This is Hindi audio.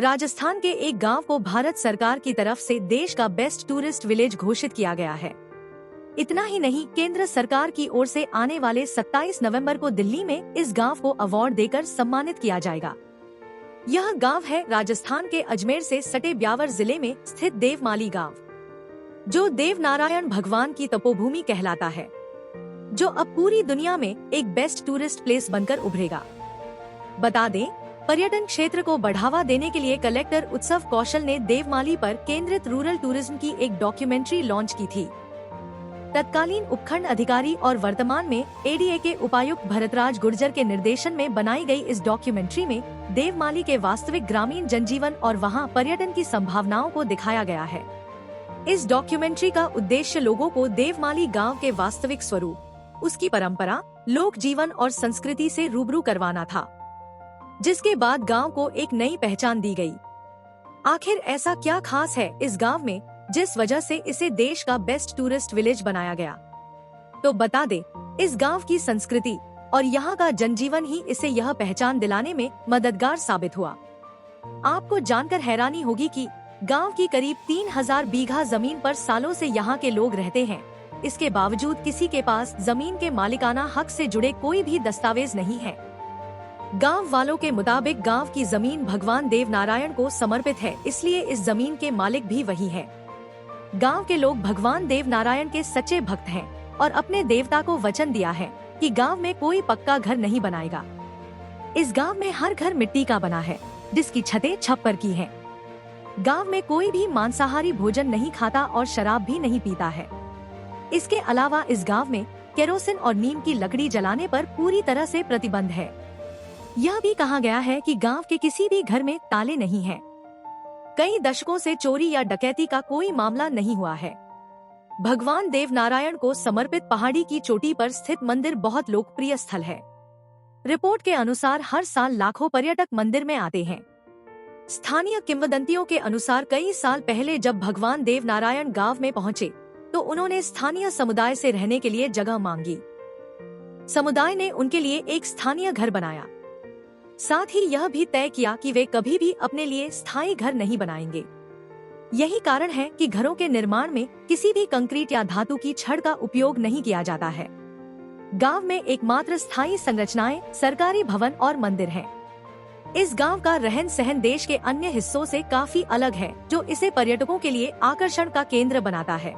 राजस्थान के एक गांव को भारत सरकार की तरफ से देश का बेस्ट टूरिस्ट विलेज घोषित किया गया है। इतना ही नहीं, केंद्र सरकार की ओर से आने वाले 27 नवंबर को दिल्ली में इस गांव को अवार्ड देकर सम्मानित किया जाएगा। यह गांव है राजस्थान के अजमेर से सटे ब्यावर जिले में स्थित देवमाली गांव, जो देव नारायण भगवान की तपोभूमि कहलाता है, जो अब पूरी दुनिया में एक बेस्ट टूरिस्ट प्लेस बनकर उभरेगा। बता दें, पर्यटन क्षेत्र को बढ़ावा देने के लिए कलेक्टर उत्सव कौशल ने देवमाली पर केंद्रित रूरल टूरिज्म की एक डॉक्यूमेंट्री लॉन्च की थी। तत्कालीन उपखंड अधिकारी और वर्तमान में एडीए के उपायुक्त भरतराज गुर्जर के निर्देशन में बनाई गई इस डॉक्यूमेंट्री में देवमाली के वास्तविक ग्रामीण जनजीवन और वहां पर्यटन की संभावनाओं को दिखाया गया है। इस डॉक्यूमेंट्री का उद्देश्य लोगों को देवमाली गांव के वास्तविक स्वरूप, उसकी परंपरा, लोक जीवन और संस्कृति से रूबरू करवाना था, जिसके बाद गांव को एक नई पहचान दी गई। आखिर ऐसा क्या खास है इस गांव में जिस वजह से इसे देश का बेस्ट टूरिस्ट विलेज बनाया गया? तो बता दे, इस गांव की संस्कृति और यहाँ का जनजीवन ही इसे यह पहचान दिलाने में मददगार साबित हुआ। आपको जानकर हैरानी होगी कि गांव की करीब 3000 बीघा जमीन पर सालों से यहाँ के लोग रहते हैं। इसके बावजूद किसी के पास जमीन के मालिकाना हक से जुड़े कोई भी दस्तावेज नहीं है। गांव वालों के मुताबिक गांव की जमीन भगवान देव नारायण को समर्पित है, इसलिए इस जमीन के मालिक भी वही है। गांव के लोग भगवान देव नारायण के सच्चे भक्त हैं और अपने देवता को वचन दिया है कि गांव में कोई पक्का घर नहीं बनाएगा। इस गांव में हर घर मिट्टी का बना है, जिसकी छतें छप्पर की हैं। गांव में कोई भी मांसाहारी भोजन नहीं खाता और शराब भी नहीं पीता है। इसके अलावा इस गांव में केरोसिन और नीम की लकड़ी जलाने पर पूरी तरह से प्रतिबंध है। यह भी कहा गया है कि गांव के किसी भी घर में ताले नहीं हैं। कई दशकों से चोरी या डकैती का कोई मामला नहीं हुआ है। भगवान देव नारायण को समर्पित पहाड़ी की चोटी पर स्थित मंदिर बहुत लोकप्रिय स्थल है। रिपोर्ट के अनुसार हर साल लाखों पर्यटक मंदिर में आते हैं। स्थानीय किंवदंतियों के अनुसार कई साल पहले जब भगवान देव नारायण गांव में पहुंचे तो उन्होंने स्थानीय समुदाय से रहने के लिए जगह मांगी। समुदाय ने उनके लिए एक स्थानीय घर बनाया। साथ ही यह भी तय किया कि वे कभी भी अपने लिए स्थायी घर नहीं बनाएंगे। यही कारण है कि घरों के निर्माण में किसी भी कंक्रीट या धातु की छड़ का उपयोग नहीं किया जाता है। गांव में एकमात्र स्थायी संरचनाएं सरकारी भवन और मंदिर हैं। इस गांव का रहन सहन देश के अन्य हिस्सों से काफी अलग है, जो इसे पर्यटकों के लिए आकर्षण का केंद्र बनाता है।